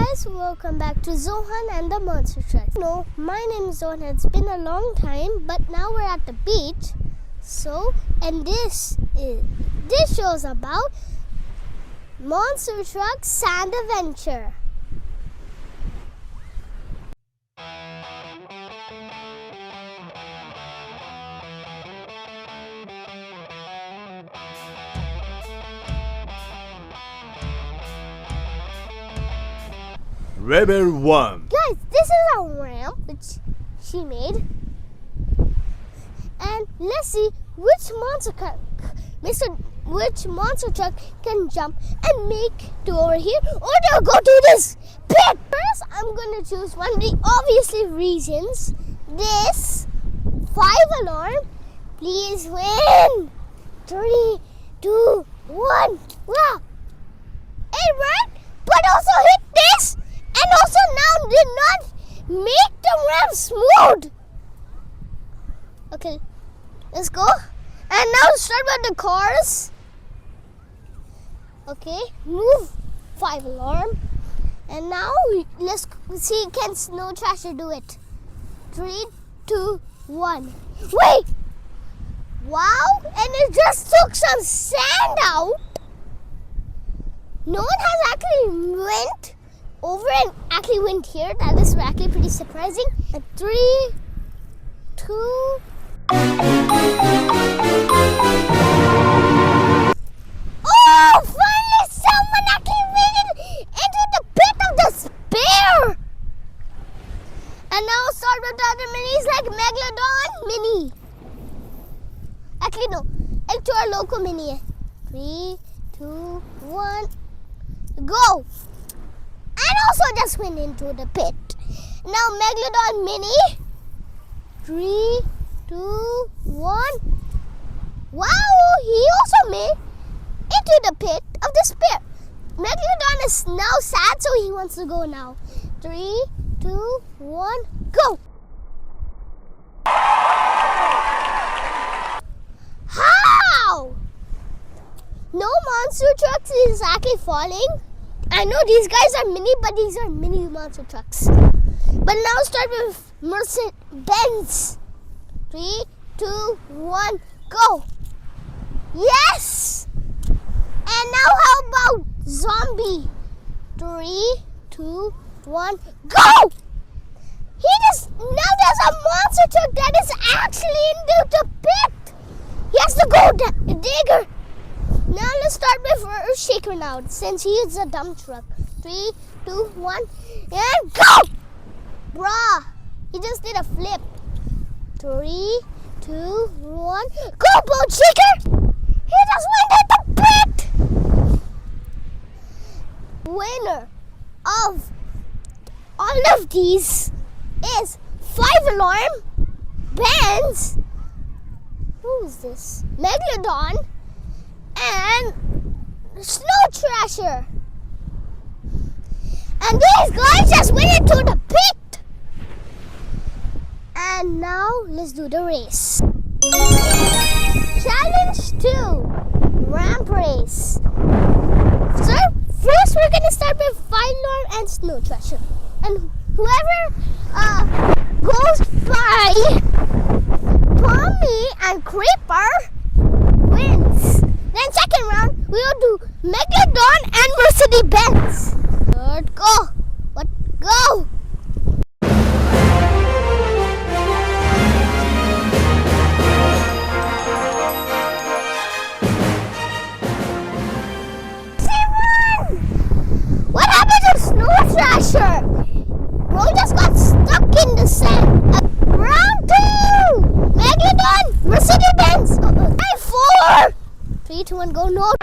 guys, welcome back to Zohan and the Monster Truck. No, my name is Zohan. It's been a long time, but now we're at the beach. This shows about Monster Truck Sand Adventure. Rebel 1. Guys, this is a ramp which she made. And let's see which monster truck can jump and make to over here, or they'll go to this pit. First, I'm going to choose one of the obviously reasons. This 5 alarm. Please win. 3, 2, 1. Wow. It worked, but also hit this. And also now did not make the ramp smooth. Okay, let's go. And now start with the cars. Okay, move 5 alarm. And now let's see, can Snow Thrasher do it? 3, 2, 1. Wait! Wow, and it just took some sand out. No one has actually went over and actually went here. That is actually pretty surprising. And 3, 2. Oh, finally someone actually made it into the pit of despair. And now start with the other minis like Megalodon Mini. Actually no, to our local mini. 3, 2, 1, go. And also just went into the pit. Now Megalodon Mini. 3, 2, 1. Wow, he also made into the pit of despair. Megalodon is now sad, so he wants to go now. 3, 2, 1, go. How? No monster trucks is actually falling. I know these guys are mini, but these are mini monster trucks. But now start with Mercedes-Benz. 3, 2, 1, go. Yes! And now how about Zombie? 3, 2, 1, go! Now there's a monster truck that is actually into the pit. He has to go digger. Now let's start with Earthshaker now, since he is a dump truck. 3, 2, 1, and go! Bruh, he just did a flip. 3, 2, 1, go, Boat Shaker! He just went at the pit! Winner of all of these is 5 alarm, Benz, who's this? Megalodon, and Snow Thrasher. And these guys just went into the pit. And now let's do the race. Challenge 2, ramp race. So first we're gonna start with 5 alarm and Snow Thrasher. And whoever goes by Pommy and Creeper wins. Then second round, we will do Megalodon and Mercedes-Benz. Third, go. What? Go. What happened to Snow Thrasher? Bro just got stuck in the sand. Round 2! Megalodon, Mercedes-Benz. 4! 3, 2, 1, go. No.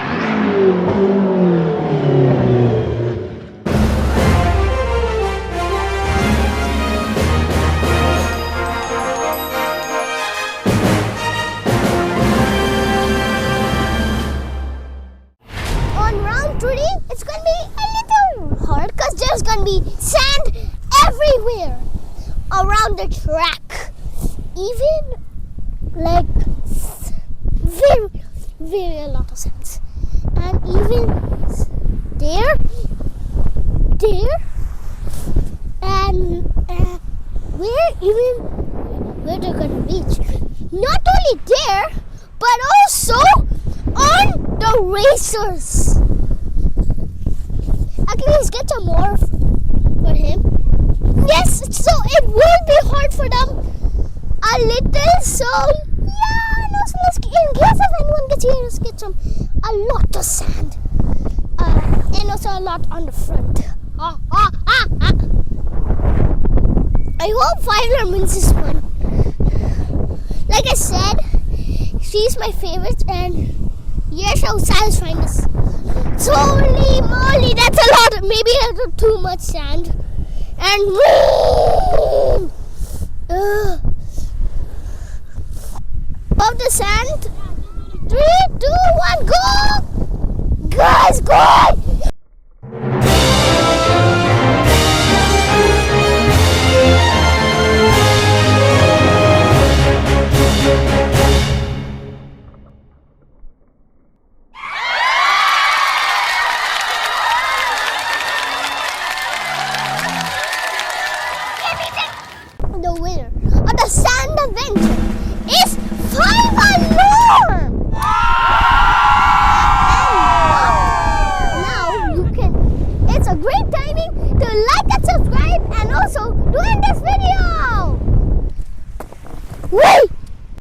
On round 3, it's going to be a little hard because there's going to be sand everywhere around the track. Even like very a lot of sand. And even there, And we're gonna reach. Not only there, but also on the racers. Actually, let's get some more for him. Yes, so it will be hard for them a little. So yeah, no, so let's, in case if anyone gets here, let's get a lot of sand, and also a lot on the front. I hope Violet wins this one. Like I said, she's my favorite, and here's how satisfying this. Holy moly, that's a lot. Maybe a little too much sand. And above the sand. 3, 2, 1, go! Guys, go!